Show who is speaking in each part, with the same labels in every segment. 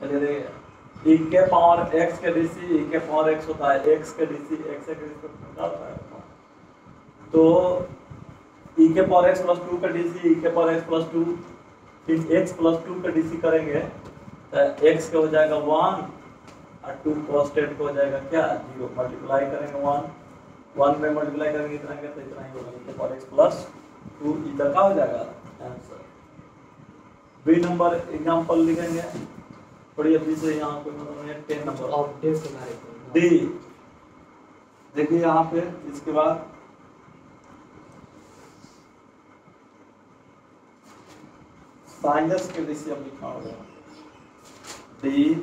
Speaker 1: ई के power x के DC ई के पावर एक्स होता है, एक्स के डीसी एक्स के रिस्पेक्ट में क्या होता है। तो ई के पावर एक्स प्लस 2 का डीसी ई के पावर एक्स प्लस 2, फिर एक्स प्लस 2 का डीसी करेंगे तो एक्स का हो जाएगा 1 और 2 कांस्टेंट का हो जाएगा क्या 0। मल्टीप्लाई करेंगे 1 में मल्टीप्लाई करेंगे इतना तो इतना ही होगा, ई के पावर एक्स प्लस 2 इधर का हो जाएगा आंसर। बी नंबर एग्जांपल लिखेंगे थोड़ी अभी से यहाँ पे मतलब 10 नंबर डी। देखिए यहाँ पे इसके बाद साइनस के डीसी अब लिखना होगा डी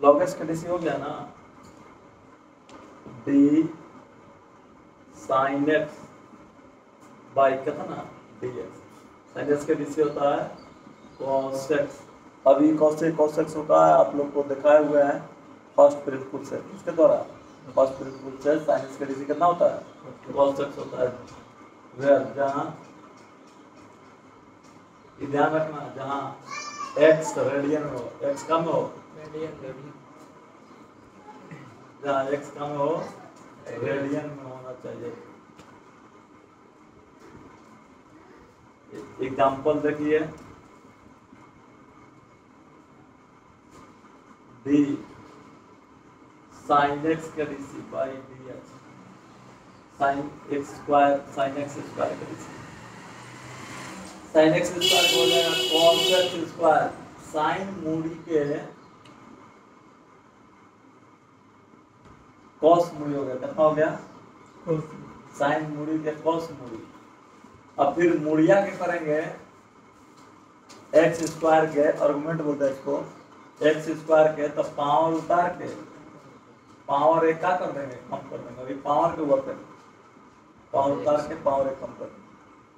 Speaker 1: लॉगस के डीसी हो गया ना, डी साइन एक्स बाई कितना dx। साइन एक्स के डीसी होता है cos x। अभी cos x होता है आप लोग को दिखाए हुए हैं फर्स्ट प्रिंसिपल से, इसके द्वारा फर्स्ट प्रिंसिपल से साइन एक्स के डीसी कितना होता है cos x होता है। वेयर जहाँ ध्यान रखना जहाँ x रेडियन में हो, x कम हो जहाँ x कम हो रेडियन में होना चाहिए। एग्जाम्पल देखिए डी साइन एक्स के DC by D x sign X square sign X square के डीसी साइन एक्स स्क्वायर हो जाएगा cos एक्स स्क्वायर साइन मूडी के cos मूडी हो गया कितना हो गया साइन मूडी के cos मूडी। अब फिर मूड़िया के करेंगे एक्स स्क्वायर के आर्गुमेंट बोलते हैं इसको एक्स स्क्वायर के, तो पावर उतार के पावर एक का कर देंगे कम कर देंगे। अभी पावर के ऊपर पावर उतार के पावर एक कम कर देंगे।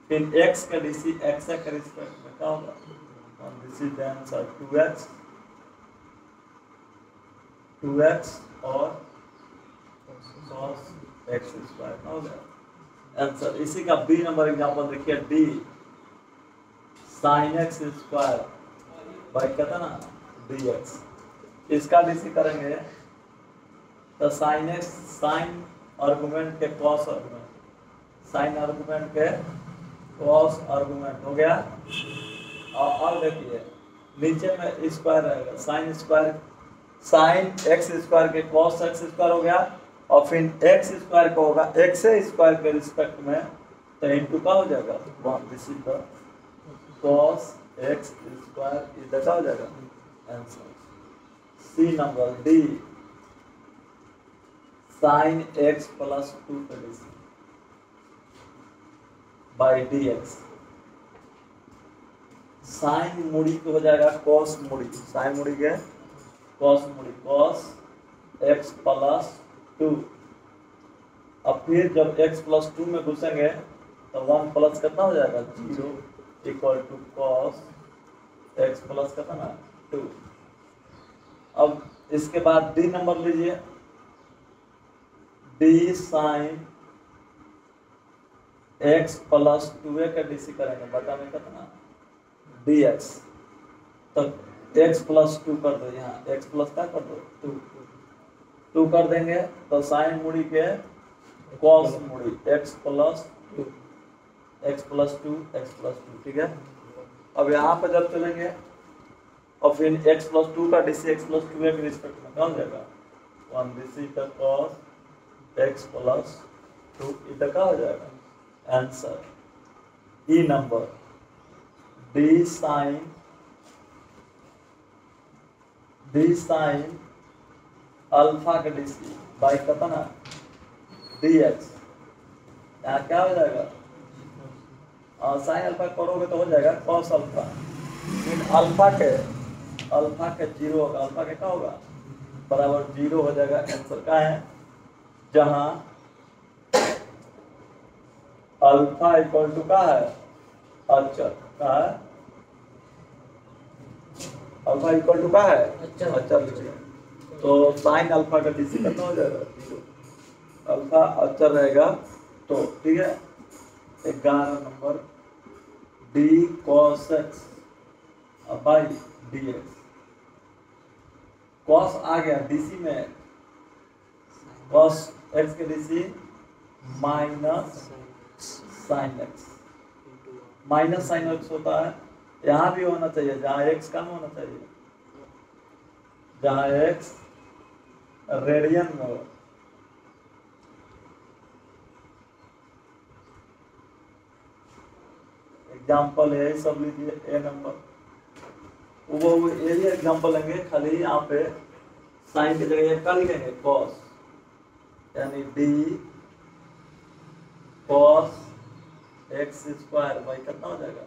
Speaker 1: फिर एक्स का डीसी एक्स के रिस्पेक्ट में क्या होगा this is the answer 2x और cos x स्क्वायर हो गया आंसर। इसी का बी नंबर एग्जांपल देखिए D sine X square by कितना dx। इसका डीसी करेंगे तो साइन एक्स साइन आर्गुमेंट के cos आर्गुमेंट साइन आर्गुमेंट के cos आर्गुमेंट हो गया। और देखिए नीचे में स्क्वायर रहेगा sine square sine X square के cos एक्स स्क्वायर हो गया और फिर एक्स स्क्वायर का होगा एक्स स्क्वायर के रिस्पेक्ट में तो इनटू का हो जाएगा 1 this is the cos x square इधर का हो जाएगा answer. C number D sine x plus 2 by D x sine मूडी को हो जाएगा cos मूडी साइन मूडी के cos मूडी cos एक्स प्लस 2। अब फिर जब x प्लस 2 में घुसेंगे तो 1 प्लस कितना हो जाएगा 0 equal to cos x plus कितना 2। अब इसके बाद डी नंबर लीजिए D sine x plus 2a का डीसी करेंगे बटा में कितना dx। तो x प्लस 2 कर दो यहाँ x प्लस क्या कर दो 2 कर देंगे तो साइन मूडी के cos मूडी x प्लस 2 ठीक है। अब यहाँ पे जब चलेंगे और फिर x प्लस 2 का डीसी x प्लस 2a के रिस्पेक्ट में क्या हो जाएगा 1 डीसी का cos x प्लस 2 इधर का हो जाएगा आंसर। ई नंबर डी साइन अल्फा के डीसी बाई कितना dx यहाँ क्या हो जाएगा साइन अल्फा करोगे तो हो जाएगा cos अल्फा। फिर अल्फा के 0 होगा अल्फा के क्या होगा बराबर 0 हो जाएगा आंसर क्या है जहाँ अल्फा इक्वल टू क्या है अचर क्या है अल्फा इक्वल टू क्या है अचर तो साइन अल्फा का डीसी कितना हो जाएगा 0 अल्फा अचर रहेगा तो ठीक है। 11 number D cos x by D X. Cos आ गया डीसी में, कॉस एक्स के DC minus sine X, minus sine X होता है। यहाँ भी होना चाहिए जहाँ एक्स कम होना चाहिए, जहाँ एक्स रेडियन में हो। एग्जाम्पल है सब लीजिए ए नंबर, वो यही एग्जाम्पल लेंगे, खाली यहाँ पे साइन की जगह क्या लिखेंगे कॉस, यानी D cos x square by कितना हो जाएगा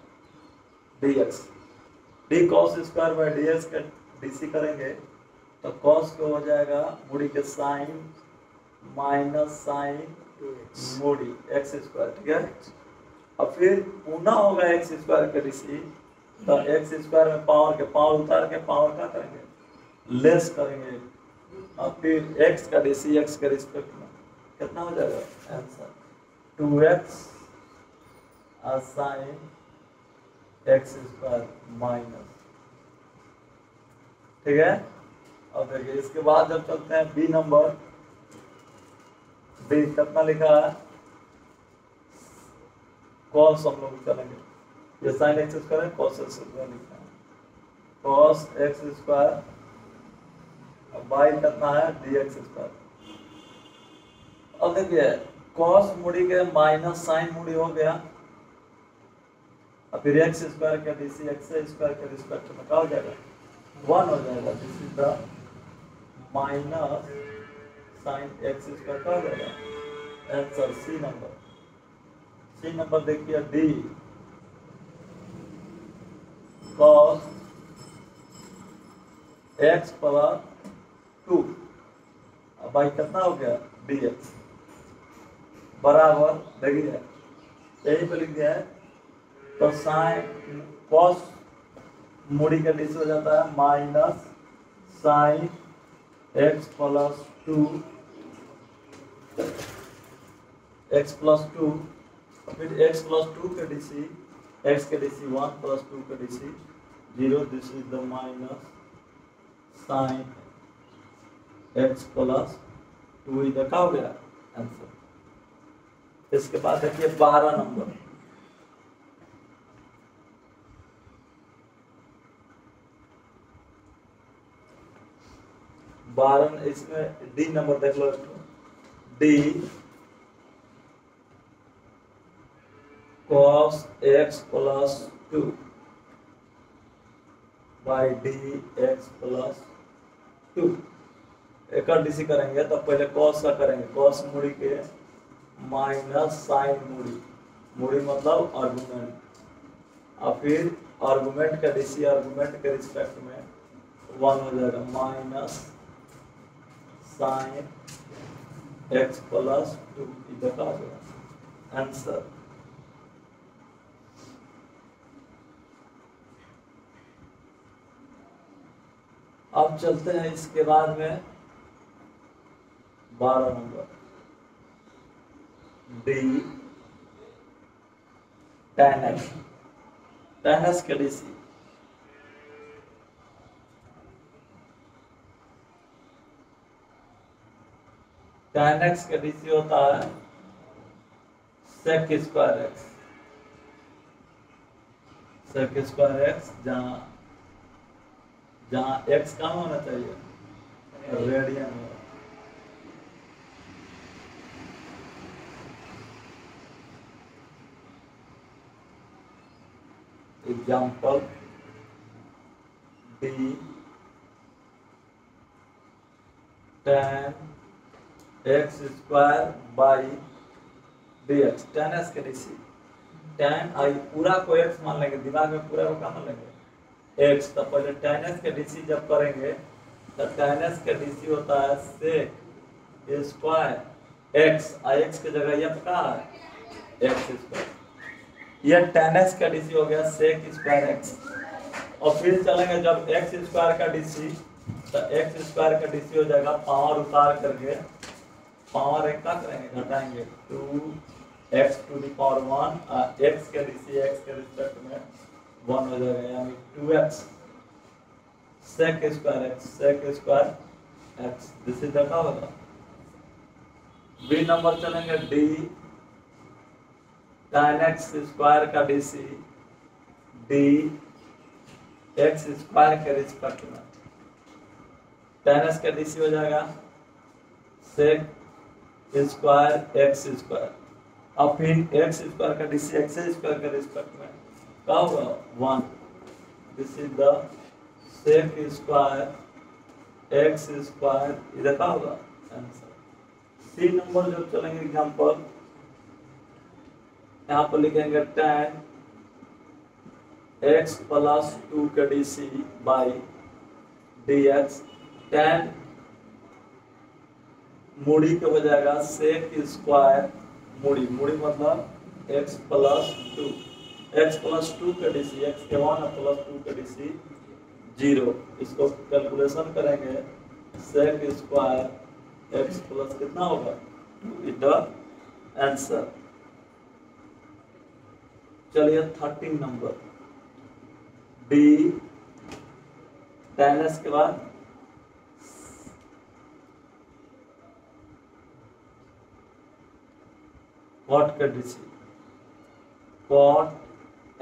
Speaker 1: D x. D cos square by D x का डीसी करेंगे तो कॉस को हो जाएगा मुड़ी के साइन माइनस साइन मुड़ी एक्स स्क्वायर, ठीक है। अब फिर पुनः होगा एक्स स्क्वायर का डीसी, तो एक्स स्क्वायर में पावर के पावर उतार के पावर क्या करेंगे लेस करेंगे, और फिर एक्स का डीसी एक्स के रिस्पेक्ट में कितना हो जाएगा answer 2x sign X square minus, ठीक है। और देखिए इसके बाद जब चलते हैं बी नंबर, बी कितना लिखा है कॉस, हम लोग चलेंगे ये sign X square cos x square लिखा है, कॉस एक्स स्क्वायर बाई कितना है डी एक्स स्क्वायर। अब देखिए कॉस मुड़ी के माइनस साइन मुड़ी हो गया, और फिर एक्स स्क्वायर का डीसी एक्स स्क्वायर के रिस्पेक्ट में क्या हो जाएगा 1 हो जाएगा। This is the minus sine X square का हो जाएगा answer C number. C number देखिए D cos X plus 2 by कितना हो गया डी एक्स बराबर, देखिए यही पे लिख दिया है, तो साइन कॉस मुड़ी का डीसी हो जाता है minus sine x plus 2 x plus 2, फिर एक्स प्लस 2 के डीसी एक्स के डीसी 1 प्लस 2 के DC 0, this is the minus sine x plus 2 इधर का हो गया आंसर। इसके बाद देखिए 12 नंबर, इसमें डी नंबर देख लो, D cos x plus 2 by D X plus 2। एक डीसी करेंगे तो पहले cos का करेंगे, cos मुड़ी के माइनस साइन मुड़ी, मुड़ी मतलब आर्गुमेंट, और फिर आर्गुमेंट का डीसी आर्गुमेंट के रिस्पेक्ट में 1 हो जाएगा माइनस साइन एक्स प्लस 2 इधर का आ जाएगा आंसर। अब चलते हैं इसके बाद में 12 नंबर डी tan x के डीसी tan x के डीसी होता है sec square x, sec square x, जहाँ x कम होना चाहिए रेडियन में। Example D tan x square by D x, tan x के डीसी tan आई पूरा को x मान लेंगे, दिमाग में पूरा को क्या मान लेंगे x, तो पहले tan एक्स के डीसी जब करेंगे तो tan एक्स के डीसी होता है sec स्क्वायर एक्स, x की जगह ये क्या है एक्स स्क्वायर, यह tan x का डीसी हो गया sec स्क्वायर एक्स। और फिर चलेंगे जब एक्स स्क्वायर का डीसी, तो एक्स स्क्वायर का डीसी हो जाएगा पावर उतार करके, पावर एक का करेंगे घटाएंगे 2 x to the power 1 x के डीसी x के रिस्पेक्ट में 1 हो जाएगा, यानी 2x sec square x। This is the होगा। बी नंबर चलेंगे d tan x स्क्वायर का डीसी d x स्क्वायर के रिस्पेक्ट में tan x का डीसी हो जाएगा sec स्क्वायर x स्क्वायर। अब फिर x स्क्वायर का डीसी x स्क्वायर के रिस्पेक्ट में क्या होगा 1। This is the sec square x square, इधर क्या होगा आंसर। सी नंबर जो चलेंगे एग्जांपल, यहाँ पर लिखेंगे tan x प्लस 2 का डीसी बाई dx। tan मूड़ी के हो जाएगा sec स्क्वायर मूड़ी मतलब x प्लस 2 का डीसी x के 1 प्लस 2 का डीसी 0। इसको कैलकुलेशन करेंगे sec स्क्वायर x प्लस कितना होगा 2 इज द आंसर। चलिए 13 नंबर d tan x के बाद cot का डीसी cot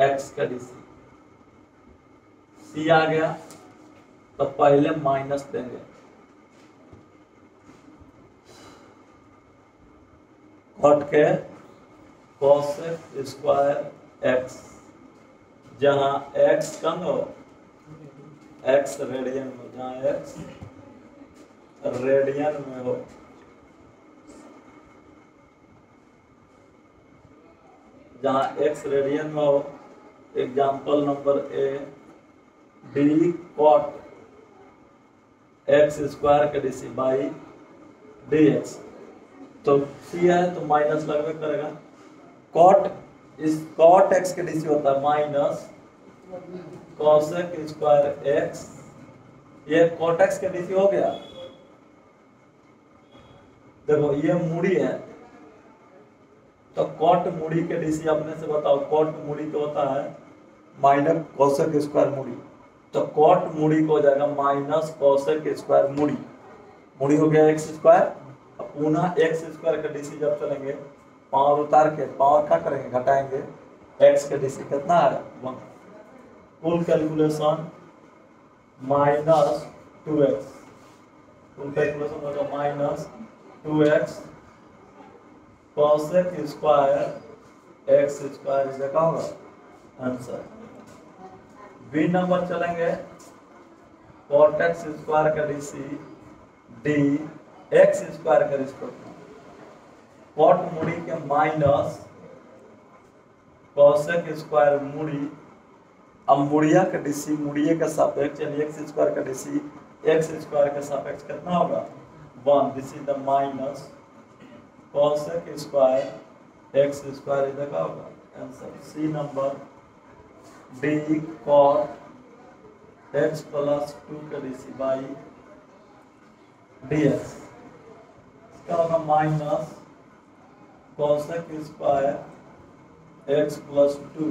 Speaker 1: x का डीसी c आ गया तो पहले माइनस देंगे, cot के cosec स्क्वायर x, जहां x कम हो x रेडियन में, जहां x रेडियन में हो, जहां x रेडियन में हो। Example number A d cot x square का डीसी बाई dx। तो c है तो माइनस लगभग करेगा। cot x के डीसी होता है माइनस cosec स्क्वायर x। ये cot x के डीसी हो गया। देखो ये मूड़ी है तो cot मूड़ी के डीसी अपने से बताओ, cot मूड़ी तो होता है माइनस cosec स्क्वायर मूड़ी, तो cot मूड़ी को हो जाएगा माइनस cosec स्क्वायर मूड़ी हो गया x स्क्वायर। अब पुनः x स्क्वायर का डीसी जब चलेंगे पावर उतार के पावर क्या करेंगे घटाएंगे, x का डीसी कितना है 1। कुल कैलकुलेशन माइनस 2x, कुल कैलकुलेशन होगा minus 2x cosec square x square is क्या होगा आंसर। बी नंबर चलेंगे cot x स्क्वायर का डीसी d x स्क्वायर का रिस्पेक्ट में cot मूड़ी के माइनस cosec स्क्वायर मूड़ी। अब मूड़िया का डीसी मूड़िए का सापेक्ष यानी x स्क्वायर का डीसी x स्क्वायर के सापेक्ष कितना होगा 1। This is the minus cosec square x square इधर का होगा answer. C number d cot x plus 2 का डीसी बाई dx, इसका होगा minus cosec square x plus 2।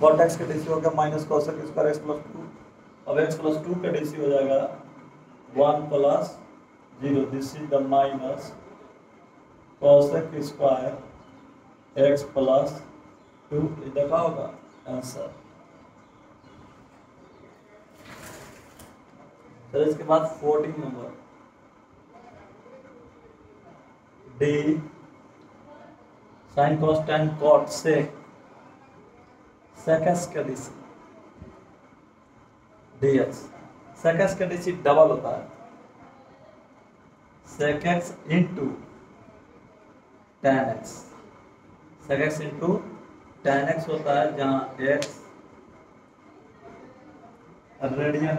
Speaker 1: cot x का डीसी हो गया minus cosec square x plus 2। अब x प्लस 2 का डीसी हो जाएगा 1 plus 0। This is the minus cosec square x plus 2 इधर का होगा आंसर। तो इसके बाद 14 number d sin cos tan cot sec x का डीसी dx। sec x का डीसी डबल होता है sec x into tan x। sec x into tan x होता है जहां x रेडियन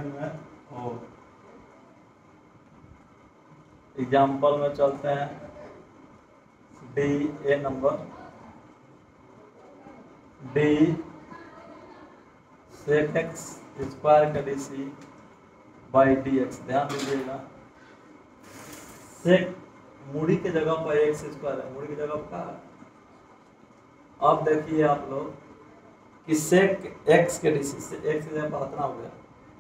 Speaker 1: में हो। एग्जाम्पल में चलते हैं D A number d sec x square का डीसी बाई dx। ध्यान दीजिएगा सेक मूडी के जगह पर एक्स स्क्वायर है, मूडी की जगह पर क्या है? अब देखिए आप लोग कि सेक एक्स के डीसी से एक्स की जगह पर इतना हो गया,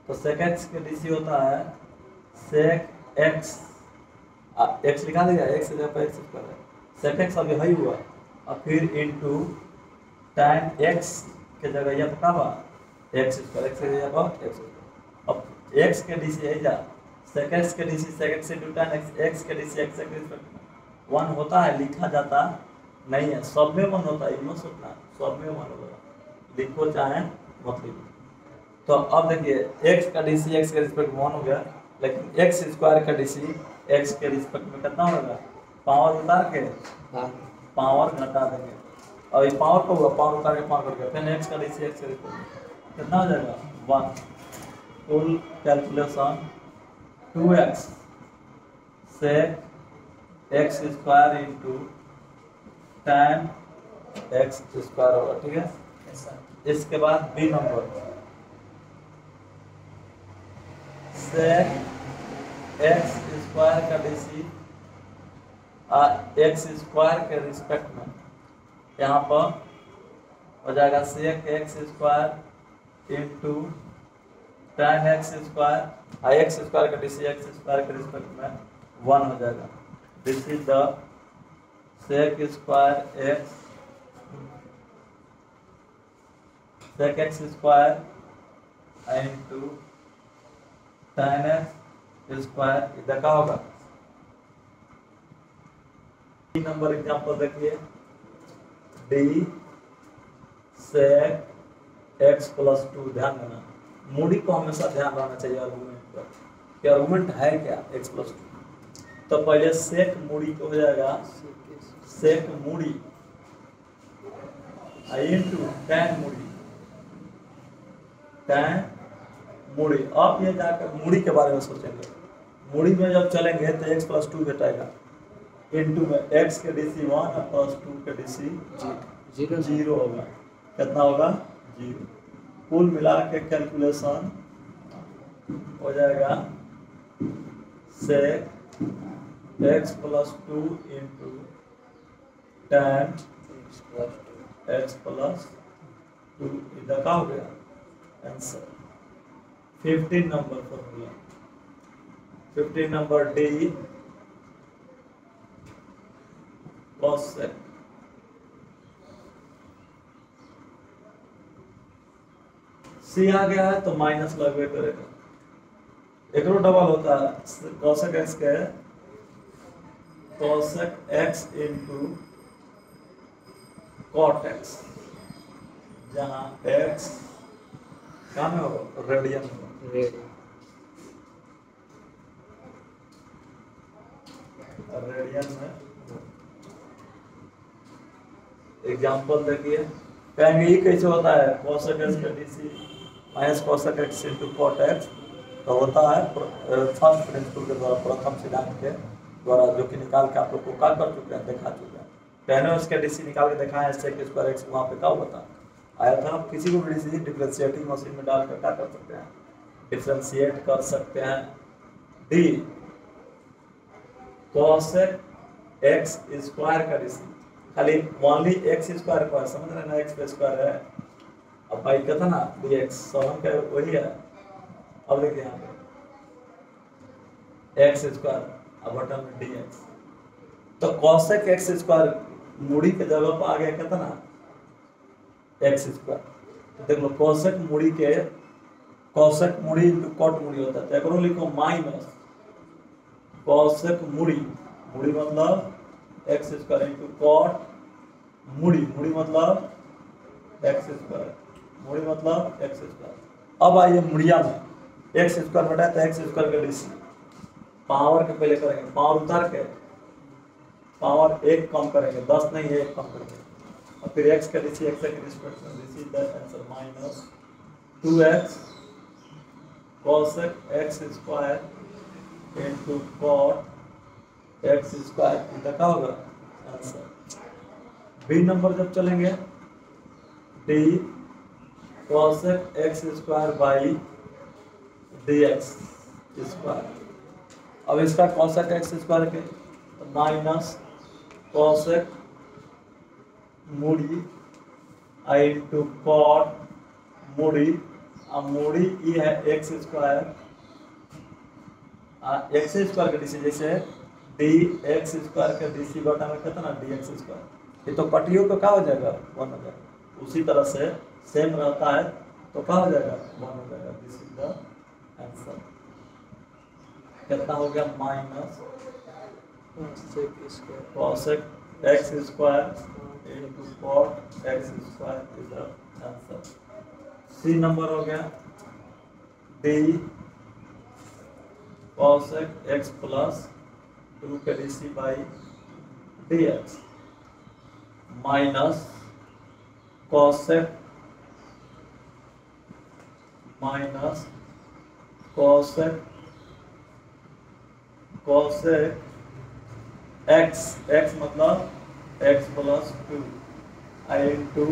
Speaker 1: तो सेक एक्स के डीसी होता है सेक एक्स, एक्स लिखा देगा, एक्स की जगह पर एक्स स्क्वायर है, सेक एक्स अभी है हुआ, और फिर इनटू tan एक्स के जगह यह क्या हुआ एक्स स्क्वायर, एक्स की जगह पर एक्स स्क्वायर। अब एक्स के डीसी है जा सेक एक्स के DC sec x into tan x, x के डीसी एक्स के रिस्पेक्ट 1 होता है, लिखा जाता नहीं है, सब में 1 होता है, मत सोचना सब में 1 होगा, लिखो चाहे मत लिखो। तो अब देखिए x का डीसी x के रिस्पेक्ट 1 हो गया, लेकिन x स्क्वायर का डीसी x के रिस्पेक्ट में कितना होगा? पावर उतार के पावर घटा देंगे, और ये पावर को होगा पावर उतार के पावर करके फिर x का डीसी x के रिस्पेक्ट में कितना हो जाएगा? 1। Full calculation 2x sec x square into tan x square होगा, ठीक है। इसके बाद बी नंबर sec x स्क्वायर का डीसी x स्क्वायर के रिस्पेक्ट में यहाँ पर हो जाएगा sec x square into tan x square, x square का डीसी x स्क्वायर के रिस्पेक्ट में 1 हो जाएगा। This is the sec square x sec x square into tan x square, इधर क्या होगा? नंबर एग्जांपल देखिए d sec x प्लस 2, ध्यान देना मूडी को हमेशा ध्यान रखना चाहिए आर्गुमेंट पर कि आर्गुमेंट है क्या x प्लस 2। तो पहले सेक मूडी को हो जाएगा सेक मूडी इनटू tan मूडी, tan मूडी। अब ये जाकर मूडी के बारे में सोचेंगे, मूडी में जब चलेंगे तो x प्लस 2 घटाएगा इनटू में x के डीसी 1 और प्लस 2 के डीसी 0 होगा, कितना होगा? 0। कुल मिला के कैलकुलेशन हो जाएगा sec x plus 2 into tan x plus 2, इधर का हो गया answer. 15 number formula, 15 number d cos sec c आ गया है तो माइनस लगवे करेगा, एक डबल होता है cosec x के cosec x into cot x, जहाँ x क्या में होगा? रेडियन में, रेडियन में। एग्जांपल देखिए, कहेंगे ये कैसे होता है? cosec x का DC minus cosec x into cot x, तो होता है फर्स्ट प्रिंसिपल के द्वारा, प्रथम सिद्धांत के द्वारा, जो कि निकाल के आप लोग को क्या कर चुके हैं, दिखा चुके हैं। पहले उसके डीसी निकाल के दिखाया sec स्क्वायर x, वहाँ पे क्या होता आया था। आप किसी को भी डीसी डिफरेंशिएटिंग मशीन में डाल कर क्या कर सकते हैं? डिफरेंशिएट कर सकते हैं। डी cosec x स्क्वायर का डीसी, खाली ओनली x स्क्वायर का, समझ रहे ना, x स्क्वायर है, अब भाई कहता ना dx समझ के वही है। अब देखिए यहाँ पे x स्क्वायर अब बटन में dx, तो cosec x स्क्वायर मूडी के जगह पर आ गया, कहता ना x स्क्वायर। तो देख लो cosec मूडी के cosec Moody into cot Moody होता है, तो एकरो लिखो माइनस cosec मूडी, मूडी मतलब x square into cot Moody, Moody मतलब x स्क्वायर, मूडी मतलब x स्क्वायर। अब आइए मूडिया में x स्क्वायर बटा तो x स्क्वायर का डीसी पावर के पहले करेंगे, पावर उतार के पावर 1 कम करेंगे, 10 नहीं है 1 कम करेंगे, और फिर x का डीसी x के रिस्पेक्ट में, this is the answer minus 2x cosec x square into cot x square, इधर क्या होगा आंसर। बी नंबर जब चलेंगे d cosec x square by dx square, अब इसका कॉसेक एक्स स्क्वायर के माइनस कॉसेक मूड़ी आई इंटू कॉट मूड़ी, अब मूड़ी ये है एक्स स्क्वायर एक्स स्क्वायर के डीसी, जैसे डी एक्स स्क्वायर के डीसी बटा में कितना डी एक्स स्क्वायर, ये तो कटियो तो क्या हो जाएगा 1 हो जाएगा। उसी तरह से सेम रहता है तो क्या हो जाएगा 1 हो जाएगा। This is the answer. कितना हो गया minus cosec x square into cot x square is the answer. C number हो गया डी कॉसेक एक्स प्लस 2 के DC by D x minus cosec x मतलब एक्स प्लस 2 आई इंटू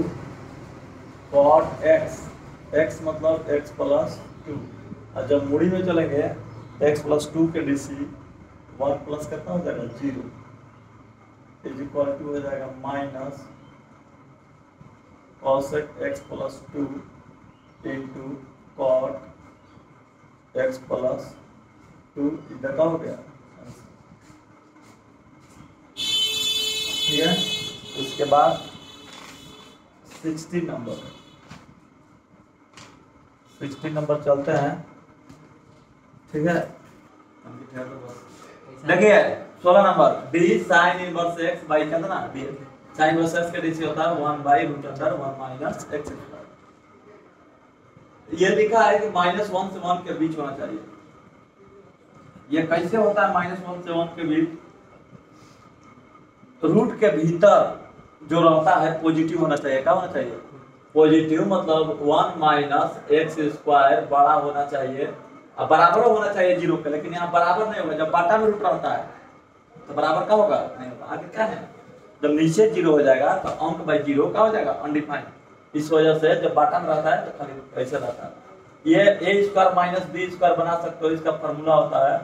Speaker 1: कॉट एक्स मतलब x plus 2, और जब मूड़ी में चलेंगे तो एक्स प्लस 2 के डीसी 1 प्लस कितना हो जाएगा 0 इज इक्वल टू हो जाएगा minus cosec x plus 2 into cot x plus 2 इधर का हो गया। ठीक है, उसके बाद 16 नंबर चलते हैं। ठीक है, देखिए 16 number D sine inverse x by कितना डी साइन इनवर्स एक्स का डीसी होता है 1 by root under 1 minus x square. ये लिखा है कि -1 से 1 के बीच होना चाहिए। ये कैसे होता है -1 से 1 के बीच? रूट के भीतर जो रहता है पॉजिटिव होना चाहिए। क्या होना चाहिए? पॉजिटिव, मतलब 1 माइनस एक्स स्क्वायर बड़ा होना चाहिए, अब बराबर होना चाहिए 0 के, लेकिन यहाँ बराबर नहीं होगा। जब बाटा में रूट रहता है तो बराबर का होगा नहीं होगा। आगे क्या है, जब नीचे 0 हो जाएगा तो अंक बाई 0 का हो जाएगा अनडिफाइंड। इस वजह से जब बाटा में रहता है तो खाली ऐसे रहता है। ये ए स्क्वायर माइनस बी स्क्वायर बना सकते हो, इसका फॉर्मूला होता है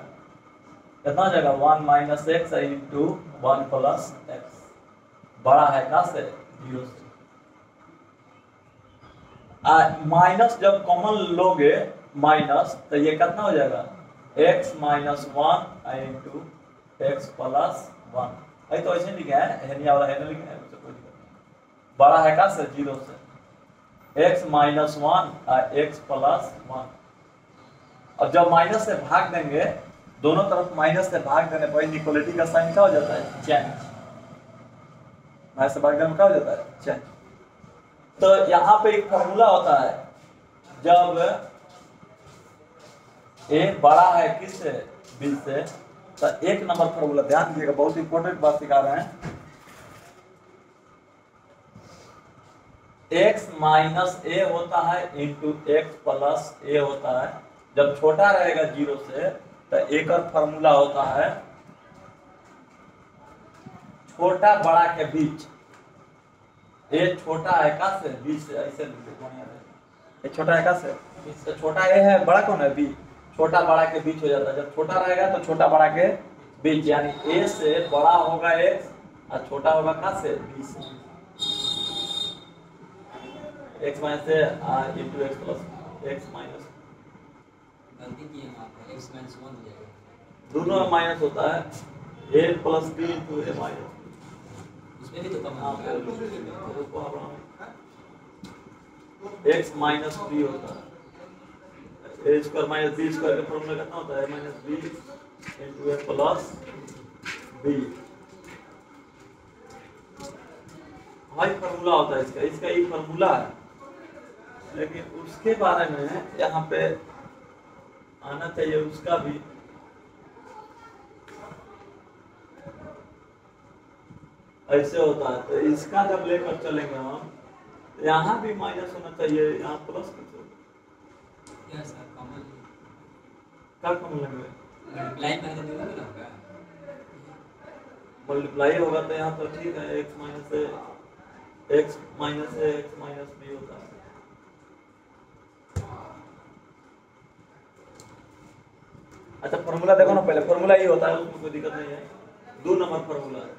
Speaker 1: कितना हो जाएगा 1 minus x into 1 plus x, बड़ा है कहाँ से 0 से। माइनस जब कॉमन लोगे माइनस तो ये कितना हो जाएगा x minus 1 into x plus 1। तो ऐसे लिखा है हेनिया वाला है, लिखा है बड़ा है का से 0 से x माइनस 1 एक्स प्लस 1। और जब माइनस से भाग देंगे, दोनों तरफ माइनस से भाग देने पर इनइक्वालिटी का साइन क्या हो जाता है चेंज। माइनस से भाग देने में क्या हो जाता है चेंज। तो यहाँ पे एक फॉर्मूला होता है, जब ए बड़ा है किससे बी से, तो 1 नंबर फॉर्मूला ध्यान दीजिएगा, बहुत इंपॉर्टेंट बात सिखा रहे हैं। x माइनस ए होता है इंटू एक्स प्लस ए होता है। जब छोटा रहेगा 0 से तो एक और फॉर्मूला होता है छोटा बड़ा के बीच। ए छोटा है का से बी से, ऐसे ए छोटा है का से तो छोटा ए है, बड़ा कौन है बी, छोटा बड़ा के बीच हो जाता है। जब छोटा रहेगा तो छोटा बड़ा के बीच, यानी ए से बड़ा होगा एक्स और छोटा होगा का से बी से। एक्स माइनस से into x plus x minus,
Speaker 2: गलती की है आप, एक्स माइनस 1 हो जाएगा,
Speaker 1: दोनों में माइनस होता है। ए प्लस बी इंटू ए माइनस,
Speaker 2: उसमें भी तो कम होगा।
Speaker 1: एक्स माइनस बी होता है। ए स्क्वायर माइनस बी स्क्वायर का फॉर्मूला कितना होता है माइनस बी इंटू ए प्लस बी। हाई फॉर्मूला होता है इसका, इसका एक फॉर्मूला है, लेकिन उसके बारे में यहाँ पे आना चाहिए उसका भी। ऐसे होता है, तो इसका जब लेकर चलेंगे हम, यहाँ भी माइनस होना चाहिए, यहाँ प्लस
Speaker 2: क्या सर कॉमन
Speaker 1: क्या कॉमन लेंगे,
Speaker 2: मल्टीप्लाई में तो दोनों ना होगा,
Speaker 1: मल्टीप्लाई होगा तो यहाँ तो ठीक है, एक्स माइनस है एक्स माइनस बी होता है। अच्छा फॉर्मूला देखो ना पहले, फॉर्मूला ये होता है, उसमें कोई दिक्कत नहीं है। 2 नंबर फॉर्मूला है,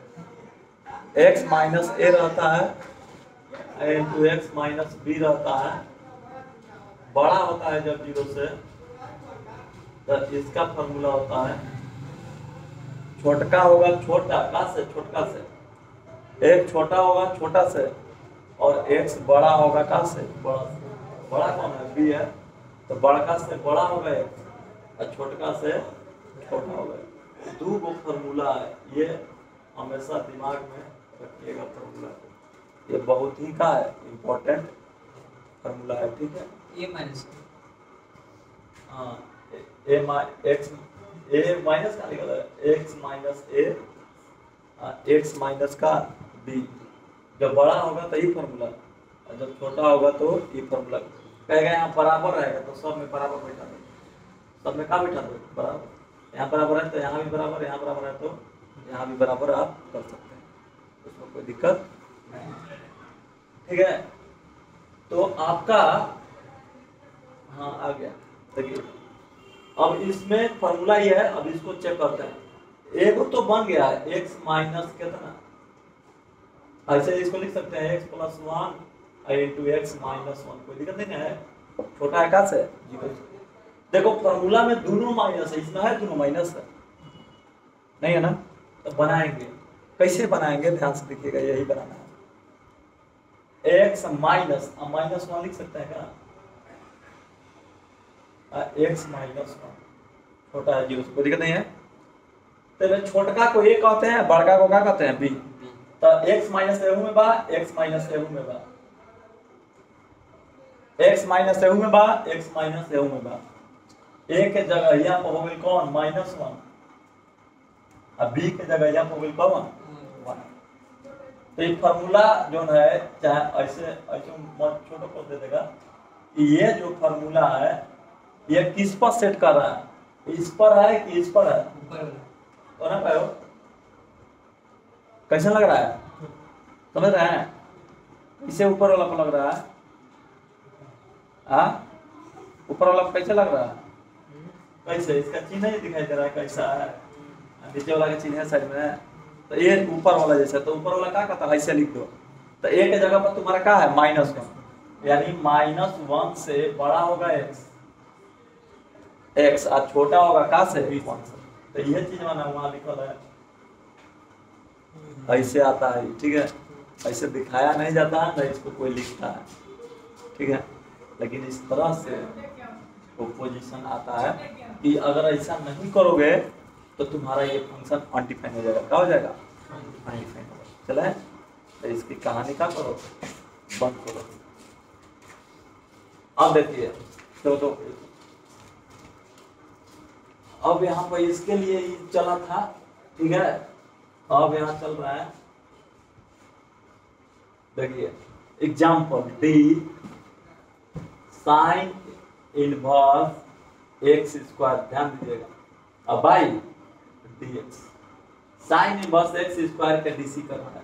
Speaker 1: x माइनस ए रहता है इंटू एक्स माइनस बी रहता है, बड़ा होता है जब 0 से, तो इसका फॉर्मूला होता है छोटका होगा छोटा का से, छोटका से एक छोटा होगा छोटा से, और x बड़ा होगा का से, बड़ा से। बड़ा कौन है? b है, तो बड़का से बड़ा होगा x और छोटका से छोटा होगा। 2 गो फॉर्मूला है, ये हमेशा दिमाग में रखिएगा। फॉर्मूला ये बहुत ही का है, इम्पोर्टेंट फॉर्मूला है, ठीक है।
Speaker 2: ए माइनस
Speaker 1: हाँ, ए माइनस का निकला है, एक्स माइनस ए, एक्स माइनस का बी। जब बड़ा होगा तो ये फॉर्मूला, और जब छोटा होगा तो ये फॉर्मूला। कहेगा यहाँ बराबर रहेगा तो सब में बराबर बैठा दो, सब में क्या बैठा दो? बराबर। यहाँ बराबर है तो यहाँ भी बराबर, यहाँ बराबर है तो यहाँ भी बराबर आप कर सकते हैं, उसमें कोई दिक्कत नहीं, ठीक है। तो आपका हाँ आ गया। देखिए अब इसमें फॉर्मूला ये है, अब इसको चेक करते हैं। एक तो बन गया है x माइनस कितना, ऐसे इसको लिख सकते हैं x plus 1 into x minus 1, कोई दिक्कत नहीं है, छोटा आकाश है 0। देखो फॉर्मूला में दोनों माइनस है, इसमें है दोनों माइनस है, नहीं है ना? तो बनाएंगे, कैसे बनाएंगे ध्यान से देखिएगा, यही बनाना है। x माइनस माइनस 1 लिख सकते हैं क्या? x माइनस 1 छोटा है 0, कोई दिक्कत नहीं है। तो छोटका को a कहते हैं, बड़का को क्या कहते हैं? b। तो x माइनस एहू में बा, x माइनस एहू में बा, x माइनस एहू में बा, x माइनस एहू में बा। a के जगह यहाँ पर हो गई कौन? माइनस 1, अब b के जगह यहाँ पर हो गई कौन? 1। तो ये फॉर्मूला जो है, चाहे ऐसे ऐसे मत छोटा को दे देगा, ये जो फॉर्मूला है ये किस पर सेट कर रहा है? इस पर है कि इस पर है?
Speaker 2: ऊपर
Speaker 1: तो ना कहो कैसा लग रहा है, समझ रहे हैं? इसे ऊपर वाला को लग रहा है, हाँ ऊपर वाला को कैसे लग रहा है? कैसे? इसका चिन्ह ही दिखाई दे रहा है कैसा है, नीचे वाला का चिन्ह है साइड में, तो ये ऊपर वाला जैसा, तो ऊपर वाला क्या कहता है? ऐसे लिख दो। तो ए के जगह पर तुम्हारा क्या है? माइनस 1, यानी माइनस 1 से बड़ा होगा x और छोटा होगा का से 1 से। तो ये चीज माना वहां लिखा है, ऐसे आता है, ठीक है। ऐसे दिखाया नहीं जाता है ना, इसको कोई लिखता है, ठीक है। लेकिन इस तरह से वो पोजीशन आता है कि अगर ऐसा नहीं करोगे तो तुम्हारा ये फंक्शन अनडिफाइन हो जाएगा। क्या हो जाएगा? अनडिफाइन हो जाएगा। चले तो इसकी कहानी क्या करो, बंद करो। अब देखिए तो अब यहाँ पर इसके लिए चला था, ठीक है। अब यहाँ चल रहा है, देखिए example d sine inverse x square, ध्यान दीजिएगा, अब by D x. Sine inverse x square का डीसी करना है,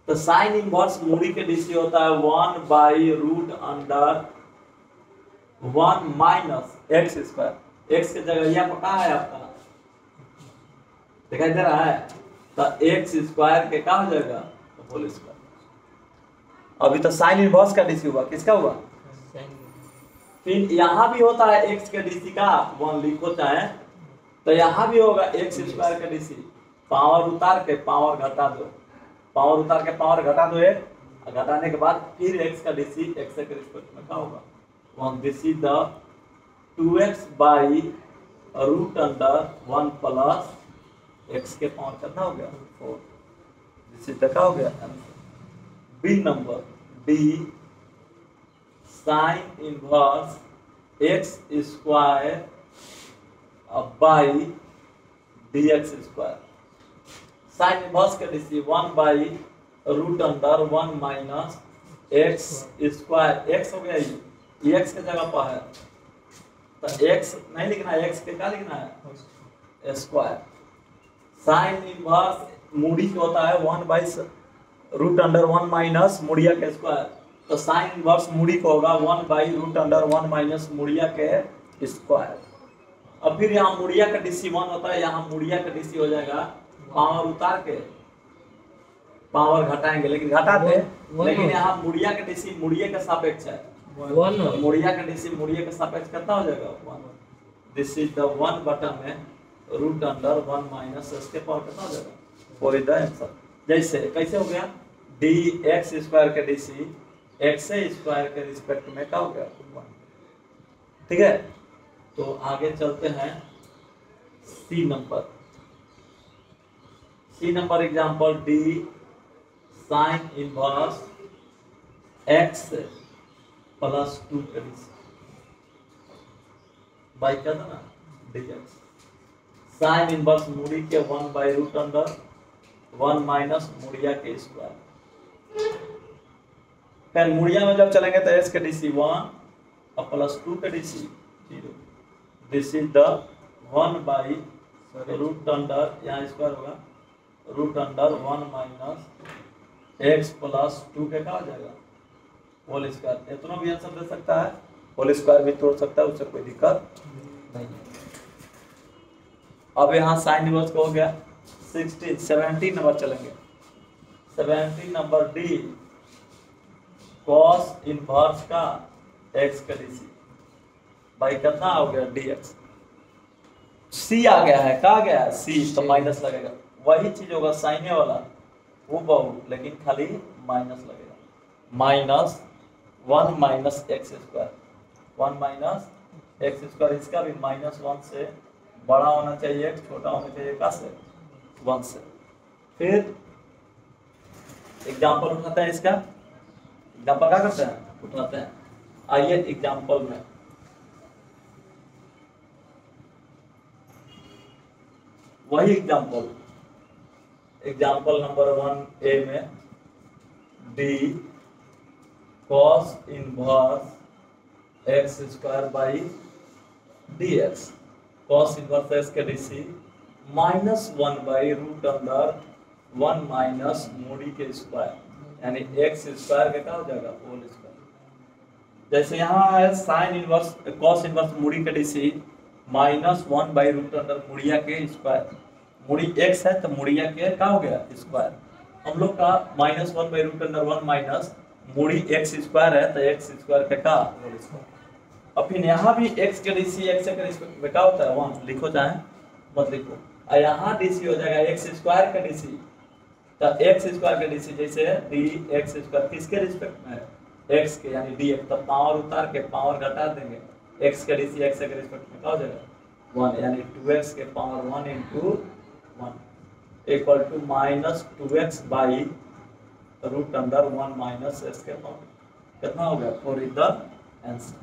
Speaker 1: तो साइन इनवर्स मूडी के डीसी होता है 1 by root under 1 minus x square. X के जगह यहाँ पर क्या है आपका? दिखाई दे रहा है, तो एक्स स्क्वायर के क्या हो जाएगा? तो होल स्क्वायर। अभी तो साइन इनवर्स का डीसी हुआ, किसका हुआ? फिर यहाँ भी होता है एक्स के डीसी का 1 लिखो चाहे, तो यहाँ भी होगा एक्स स्क्वायर का डीसी। पावर उतार के पावर घटा दो, पावर उतार के पावर घटा दो, एक घटाने के बाद फिर एक्स का डीसी एक्स के रिस्पेक्ट में क्या होगा? 1। This is the 2x by root under 1 plus x के पावर कितना हो गया? 4। दिस इज द क्या हो गया? B number D sine inverse x square by D X square. Sine inverse का DC 1 by root under 1 minus x square. X हो गया, ये एक्स के जगह पर है, तो x नहीं लिखना है, x के क्या लिखना है? स्क्वायर। साइन इनवर्स मूडी जो होता है 1 बाई रूट अंडर 1 माइनस मूडिया के स्क्वायर, तो साइन इनवर्स मूडी को होगा 1 बाई रूट अंडर 1 माइनस मूडिया के स्क्वायर। अब फिर यहाँ मुड़िया का डीसी 1 होता है, यहाँ मुड़िया का डीसी हो जाएगा पावर उतार के पावर घटाएंगे, लेकिन घटाते लेकिन यहाँ मुड़िया का डीसी मुड़िया के सापेक्ष है
Speaker 3: 1
Speaker 1: मुड़िया का डीसी मुड़िया के सापेक्ष कितना हो जाएगा 1। दिस इज द 1 बटन में रूट अंडर 1 माइनस इसके पावर कितना हो जाएगा फॉर द आंसर। जैसे कैसे हो गया डी एक्स स्क्वायर का डीसी एक्स स्क्वायर के रिस्पेक्ट में क्या हो गया 1। ठीक है, तो आगे चलते हैं C number example d sine inverse x plus 2 का डीसी बाई क्या था ना dx साइन इनवर्स मूडी के 1 बाई रूट अंडर 1 माइनस मुड़िया के स्क्वायर। फिर मुड़िया में जब चलेंगे तो s का डीसी 1 और प्लस 2 का DC 0। This is the 1 by root under यहाँ स्क्वायर होगा root under 1 minus x plus 2 के क्या हो जाएगा होल स्क्वायर। इतना भी आंसर दे सकता है, होल स्क्वायर भी तोड़ सकता है, उससे कोई दिक्कत नहीं है। अब यहाँ साइन इनवर्स का हो गया 17 नंबर चलेंगे 17 नंबर डी कॉस इनवर्स का x का डीसी भाई कितना हो गया dx। c आ गया है, क्या आ गया है c, तो माइनस लगेगा, वही चीज होगा साइने वाला वो बहु, लेकिन खाली माइनस लगेगा minus 1 minus x square 1 minus x square. इसका भी -1 से बड़ा होना चाहिए, छोटा होना चाहिए का से 1 से। फिर एग्जांपल उठाते हैं, इसका एग्जांपल क्या करते हैं उठाते हैं। आइए एग्जांपल में वही एग्जांपल नंबर 1A में D cos inverse x square by D X cos inverse X के DC -1 by root under 1 minus मोडी के स्क्वायर यानी एक्स स्क्वायर का क्या हो जाएगा होल स्क्वायर। जैसे यहाँ है साइन इनवर्स कॉस इनवर्स मोडी का डीसी -1 बाई रूट अंडर मुड़िया के स्क्वायर। मुड़ी x है तो मुड़िया के क्या हो गया स्क्वायर। हम लोग का -1 बाई रूट अंडर 1 माइनस मुड़ी x स्क्वायर है तो x स्क्वायर का क्या होल स्क्वायर। अब फिर यहाँ भी x के डीसी x के रिस्पेक्ट में क्या होता है 1, लिखो चाहे मत लिखो, और यहाँ डीसी हो जाएगा x स्क्वायर का डीसी, तो x स्क्वायर का डीसी जैसे dx स्क्वायर किसके रिस्पेक्ट में है x के यानी dx, तो पावर उतार के पावर घटा देंगे, x का डीसी x के रिस्पेक्ट में क्या हो जाएगा 1 यानी 2x के power 1 into 1 equal to -2x by root under 1 minus x के पावर कितना हो गया फॉर द आंसर।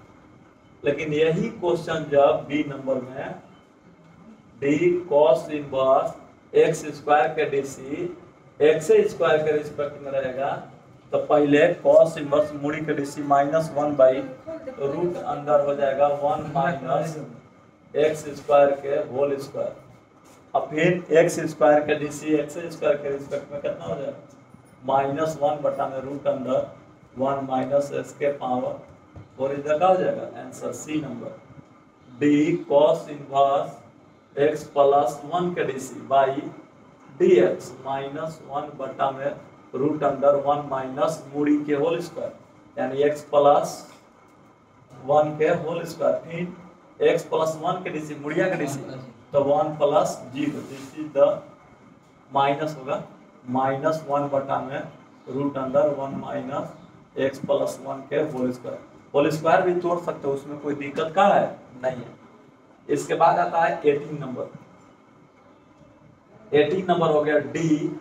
Speaker 1: लेकिन यही क्वेश्चन जब बी नंबर में D cos inverse x square के डीसी एक्स स्क्वायर के रिस्पेक्ट में रहेगा तो पहले कॉस इनवर्स मुड़ी के डीसी -1 बाई रूट अंडर हो जाएगा 1 माइनस एक्स स्क्वायर के होल स्क्वायर। अब फिर एक्स स्क्वायर के डीसी एक्स स्क्वायर के रिस्पेक्ट में कितना हो जाएगा -1 बटा में रूट अंडर 1 माइनस एक्स के पावर और इधर क्या हो जाएगा answer C number d cos inverse x plus 1 के डीसी बाई डी एक्स -1 बटा में रूट अंडर 1 माइनस मुड़ी के होल स्क्वायर यानी एक्स प्लस 1 के होल स्क्वायर। फिर एक्स प्लस 1 के डीसी मुड़िया के डीसी तो 1 plus 0 this is the minus होगा -1 बटा में root under 1 minus x plus 1 के होल स्क्वायर भी तोड़ सकते हो, उसमें कोई दिक्कत का है नहीं है। इसके बाद आता है 18 नंबर हो गया डी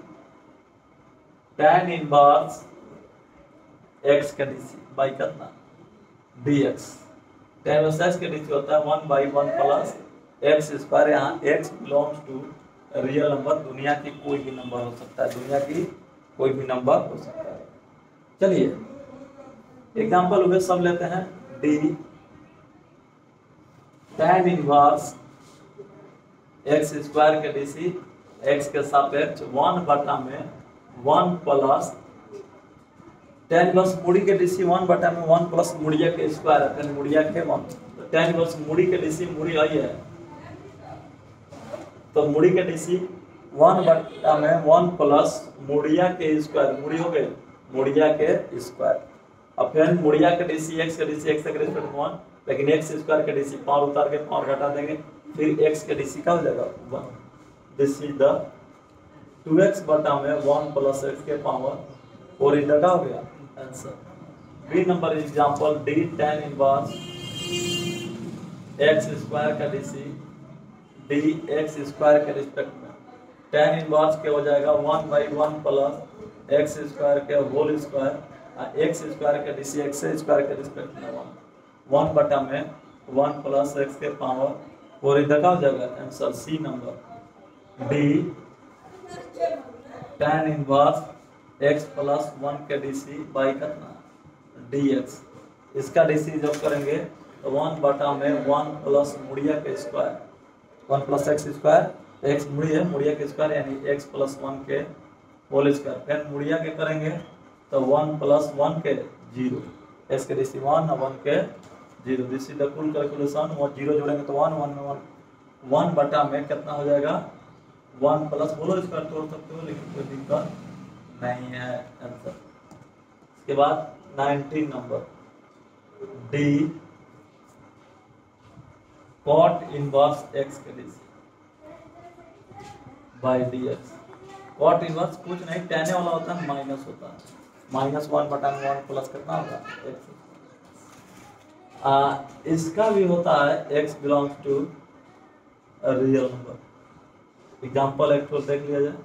Speaker 1: tan इनवर्स x का डीसी बाई कितना dx। tan इनवर्स x के डीसी होता है 1 बाई 1 प्लस एक्स स्क्वायर। यहाँ x belongs to real number, दुनिया की कोई भी नंबर हो सकता है, दुनिया की कोई भी नंबर हो सकता है। चलिए एग्जांपल हुए सब लेते हैं D tan inverse x square के डीसी x के सापेक्ष 1 बटा में 1 प्लस tan इनवर्स मुड़ी के डीसी 1 बटा में 1 प्लस मुड़िया के स्क्वायर है, मुड़िया के 1 tan इनवर्स मुड़ी के डीसी मुड़ी आई है तो मुड़ी के डीसी 1/1 प्लस मुड़िया के स्क्वायर, मुड़ी हो गए मुड़िया के स्क्वायर। अब फिर मुड़िया के डीसी x के डीसी x के रिस्पेक्ट में 1, लेकिन x स्क्वायर के डीसी पावर उतार के पावर घटा देंगे, फिर x के डीसी का हो जाएगा 1। दिस इज द 2x बटा में 1 प्लस x के पावर और इधर का हो गया answer. B number example d tan inverse x square का डीसी डी x स्क्वायर के रिस्पेक्ट में tan इनवर्स के हो जाएगा 1/1 प्लस x स्क्वायर के होल स्क्वायर, x स्क्वायर के डीसी x स्क्वायर के रिस्पेक्ट में 1 बटा में 1 प्लस x के पावर और इधर का हो जाएगा answer. C number d tan inverse x plus 1 के डीसी बाई कितना dx। इसका डीसी जब करेंगे तो 1 बटा में 1 प्लस मुड़िया के square 1 plus x square x मुड़ी है मुड़िया के स्क्वायर यानी x प्लस 1 के होल स्क्वायर, फिर मुड़िया के करेंगे तो 1 प्लस 1 के 0 x के डीसी 1 और 1 के 0। This is the full calculation. और 0 जोड़ेंगे तो 1 1 में 1 बटा में कितना हो जाएगा 1 प्लस होल स्क्वायर तोड़ सकते हो लेकिन कोई दिक्कत नहीं है आंसर। इसके बाद 19 number d cot inverse x के DC by dx। cot inverse कुछ नहीं tan वाला होता है माइनस होता है, -1 बटा 1 प्लस कितना होगा x। इसका भी होता है x belongs to real number. Example एक तो देख लिया जाए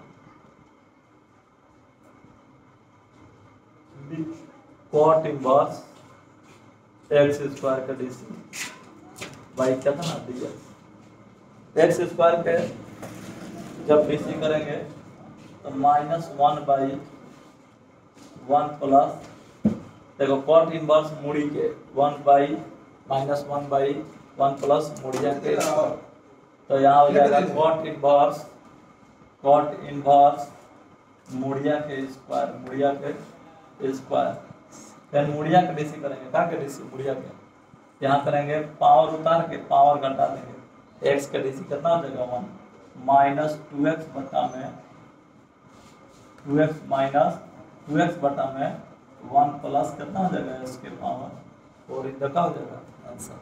Speaker 1: cot इनवर्स x स्क्वायर का डीसी बाई कितना dx। x स्क्वायर के जब डीसी करेंगे तो -1/1 प्लस देखो cot इनवर्स मुड़ी के 1/-1/1 प्लस मुड़िया के, तो यहाँ हो जाएगा cot इनवर्स मुड़िया के स्क्वायर फिर मुड़िया के डीसी करेंगे क्या के डीसी मुड़िया के, यहाँ करेंगे पावर उतार के पावर घटा देंगे, x का डीसी कितना हो जाएगा 1 माइनस 2x बटा में 2x बटा में 1 प्लस कितना हो जाएगा इसके पावर और इधर का हो जाएगा आंसर।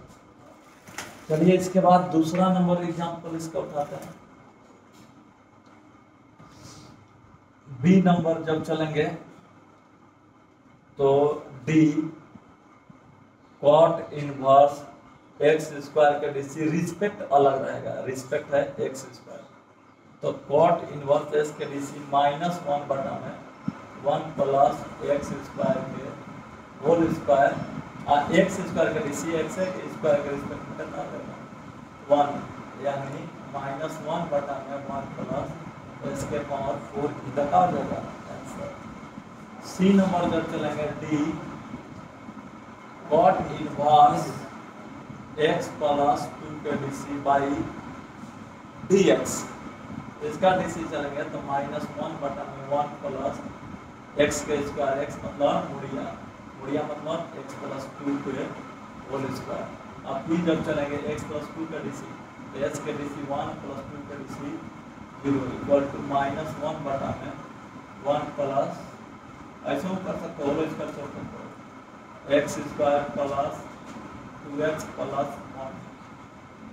Speaker 1: चलिए इसके बाद दूसरा नंबर एग्जांपल इसका उठाते हैं। बी नंबर जब चलेंगे तो D cot inverse x square का डीसी रिस्पेक्ट अलग रहेगा, रिस्पेक्ट है x स्क्वायर, तो cot इनवर्स x के डीसी -1 बटा में 1 प्लस x स्क्वायर के होल स्क्वायर, x स्क्वायर का डीसी x है स्क्वायर के रिस्पेक्ट में कितना रहेगा 1 यानी -1 बटा में 1 प्लस इसके पावर 4 इधर का हो जाएगा आंसर। सी नंबर जब चलेंगे D cot inverse x plus 2 के डीसी बाई dx। इसका डीसी चलेंगे तो -1 बटा में 1 प्लस x के स्क्वायर, x मतलब मुड़िया मतलब x प्लस 2 के होल स्क्वायर। अब फिर जब चलेंगे x प्लस 2 का डीसी तो x के डीसी 1 प्लस 2 का डीसी 0 इक्वल टू -1 बटा में 1 प्लस ऐसे हम कर सकते हो होल स्क्वायर कर सकते हो x square plus 2x plus 1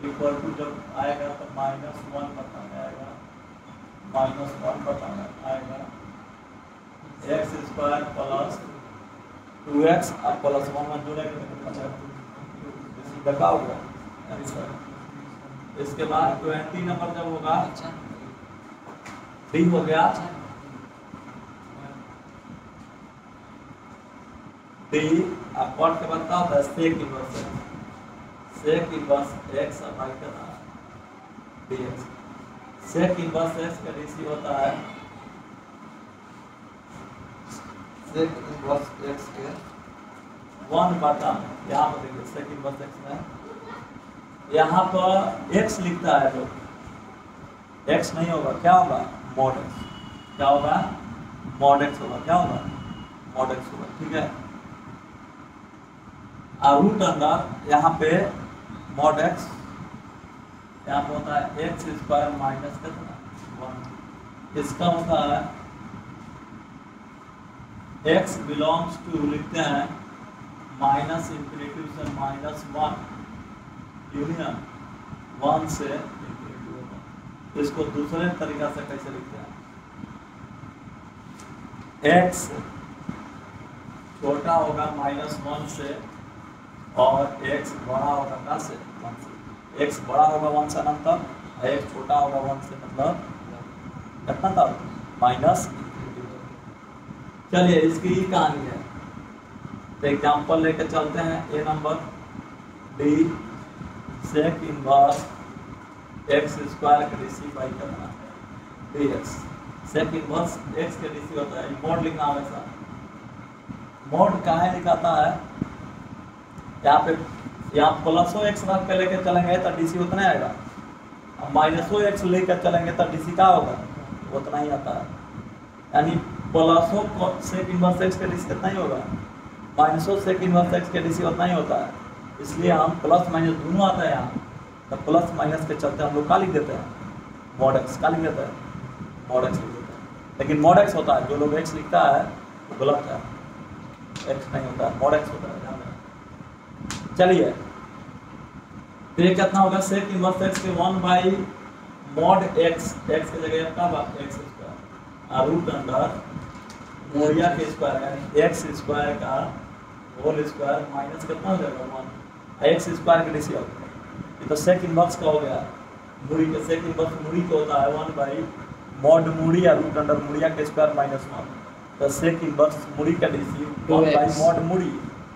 Speaker 1: equal to जब आएगा तो -1 बटा में आएगा -1 बटा में आएगा x स्क्वायर प्लस 2x अब प्लस 1 जोड़ेंगे तो लगा होगा आंसर। इसके बाद 20 नंबर जब होगा डी हो गया डी अब कॉट के बाद क्या होता है सेक इनवर्स x बाई का dx। सेक इनवर्स x का डीसी होता है सेक इनवर्स x के 1 बटा यहाँ पर देखिए सेक इनवर्स x में यहाँ पर x लिखता है जो x नहीं होगा क्या होगा mod x, क्या होगा mod x होगा, क्या होगा mod x होगा, ठीक है। रूट अंदर यहाँ पे mod x यहाँ पे होता है एक्स स्क्वायर माइनस कितना 1। इसका होता है x बिलोंग्स टू लिखते हैं माइनस इंफिनिटी से माइनस 1 यूनियन 1 से इंफिनिटी होता है। इसको दूसरे तरीका से कैसे लिखते हैं, x छोटा होगा -1 से और x बड़ा होगा का से 1 से। x बड़ा होगा 1 से अनंत तक और x छोटा होगा 1 से मतलब कितना तक माइनस। चलिए इसकी ही कहानी है, तो एग्जाम्पल लेके चलते हैं। A number D sec inverse x square के डीसी बाई करना D X. Sec inverse X के डीसी होता है, मोड लिखना हमेशा। मोड काहे लिखाता है, यहाँ पे यहाँ प्लसो एक्स रख के लेके चलेंगे तो डीसी उतना आएगा, अब माइनसो एक्स लेकर चलेंगे तो डीसी का होगा उतना ही आता है। यानी प्लसो सेक इनवर्स एक्स के डीसी कितना ही होगा, माइनसो सेक इनवर्स एक्स के डीसी उतना ही होता है। इसलिए हम प्लस माइनस दोनों आता है यहाँ, तो प्लस माइनस के चलते हम लोग का लिख देते हैं मॉड एक्स, का लिख देते हैं मॉड एक्स लिख देते हैं। लेकिन मॉड एक्स होता है, जो लोग एक्स लिखता है वो गलत है, एक्स नहीं होता है, मॉड एक्स होता है, ध्यान रखें। चलिए तो ये कितना होगा, सेक इनवर्स एक्स के 1 बाई मॉड एक्स, एक्स की जगह क्या बात एक्स स्क्वायर रूट अंडर मोरिया के स्क्वायर यानी एक्स स्क्वायर का होल स्क्वायर माइनस कितना हो जाएगा 1 एक्स स्क्वायर के डीसी होगा। ये तो सेक इनवर्स का हो गया, मूरी के सेक इनवर्स मूरी का होता है 1 बाई मॉड मूरी या रूट अंडर मूरिया के स्क्वायर माइनस 1। तो सेक इनवर्स मूरी का डीसी 1 बाई मॉड मूरी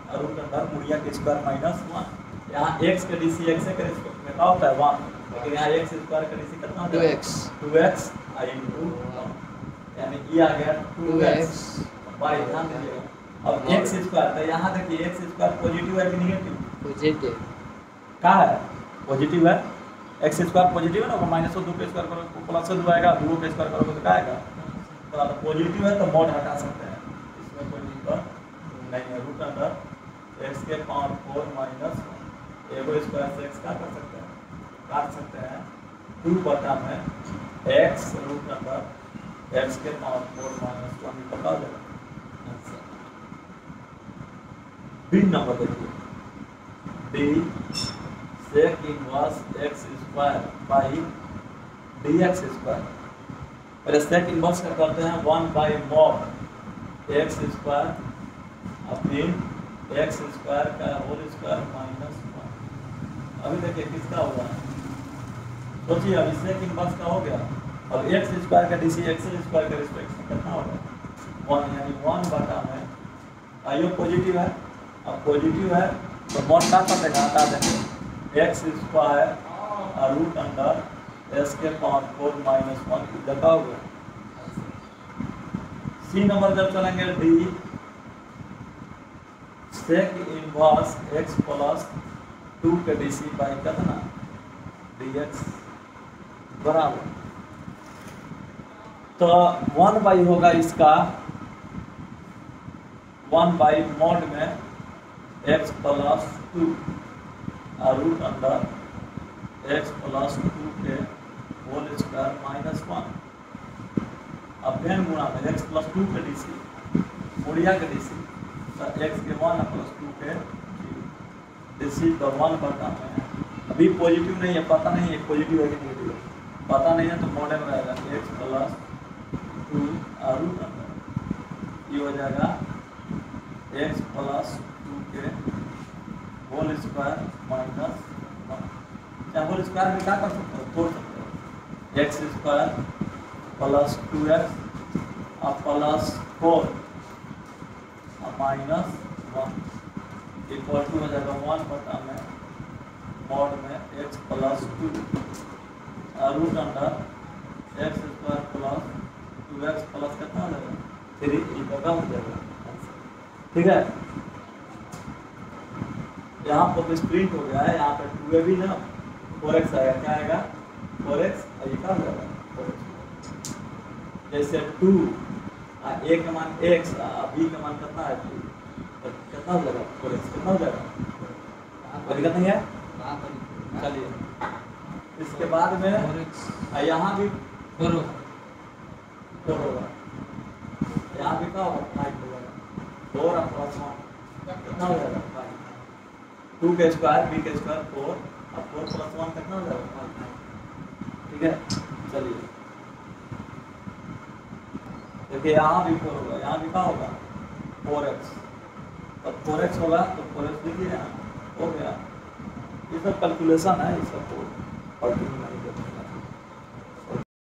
Speaker 1: और रूट अंडर मूरिया के स्क्वायर माइनस 1। यहाँ x के डीसी x के रिस्पेक्ट में क्या होता है 1, लेकिन यहाँ x स्क्वायर का डीसी कितना होता है 2x इनटू यानी ये आ गया 2x बाई। ध्यान दीजिएगा अब x स्क्वायर, तो यहाँ देखिए x स्क्वायर पॉजिटिव है कि नेगेटिव,
Speaker 2: पॉजिटिव
Speaker 1: क्या है पॉजिटिव है, x स्क्वायर पॉजिटिव है ना, माइनस 2 के स्क्वायर करोगे प्लस से 2 आएगा, 2 के स्क्वायर करोगे तो क्या आएगा, तो पॉजिटिव है तो मॉड हटा सकते हैं, इसमें कोई दिक्कत नहीं है। रूट अंडर x के पावर 4 माइनस एगो स्क्वायर से x का कर सकते हैं, काट सकते हैं 2 बटा में x रूट अंडर x के पावर 4 माइनस 1 निकल आ जाएगा। बी नंबर देखिए d sec inverse x square by dx square. पहले सेक इनवर्स का करते हैं 1 बाई मॉड x स्क्वायर और फिर x स्क्वायर का होल स्क्वायर माइनस 1। अभी देखिए किसका होगा, सोचिए अभी सेक इनवर्स का हो गया, अब x स्क्वायर का डीसी x स्क्वायर के रिस्पेक्ट में कितना होगा 1, यानी 1 बटा में आइयो पॉजिटिव है, अब पॉजिटिव है तो मॉड का कर देगा, हटा देंगे x square root under s के पावर 4 माइनस 1 इधर का हो गया। सी नंबर जब चलेंगे d sec inverse x plus 2 के डीसी बाई कितना dx बराबर, तो 1 बाई होगा इसका 1 बाई मॉड में x plus 2 root under x plus 2 के होल स्क्वायर माइनस 1। अब फिर गुणा में x प्लस 2 के डीसी मुड़िया के डीसी, तो x के 1 प्लस 2 के डीसी तो 1 बटा में अभी पॉजिटिव नहीं है, पता नहीं है पॉजिटिव है कि नेगेटिव है, पता नहीं है तो मॉडल रहेगा x प्लस 2 रूट अंडर ये हो जाएगा x प्लस 2 के होल स्क्वायर माइनस 1। क्या होल स्क्वायर में क्या कर सकते हो, तोड़ सकते हो, x स्क्वायर प्लस 2x और प्लस 4 और माइनस 1 इक्वल टू हो जाएगा 1 बटा में मॉड में x plus 2 root under x square plus 2x plus कितना हो जाएगा 3 इधर का हो जाएगा। ठीक है, यहाँ पर स्प्लिट हो गया है, यहाँ पे 2 भी ना 4x आएगा, क्या आएगा 4x और ये क्या हो जाएगा 4x। जैसे 2 a का मान x b का मान कितना है 2, तो कितना हो जाएगा 4x, कितना हो जाएगा, कोई दिक्कत नहीं है। चलिए इसके बाद में यहाँ भी
Speaker 2: 4 होगा।
Speaker 1: 4 होगा, यहाँ भी क्या होगा 5 होगा, 4 और प्लस 1 कितना हो जाएगा 5, 2 के स्क्वायर बी के स्क्वायर 4 और 4 प्लस 1 कितना हो जाएगा 5। ठीक है, चलिए देखिए यहाँ भी 4 होगा, यहाँ भी क्या होगा 4x, अब 4x होगा तो 4x लिखिए यहाँ, हो गया। ये सब कैलकुलेशन है, ये सब और नहीं करते।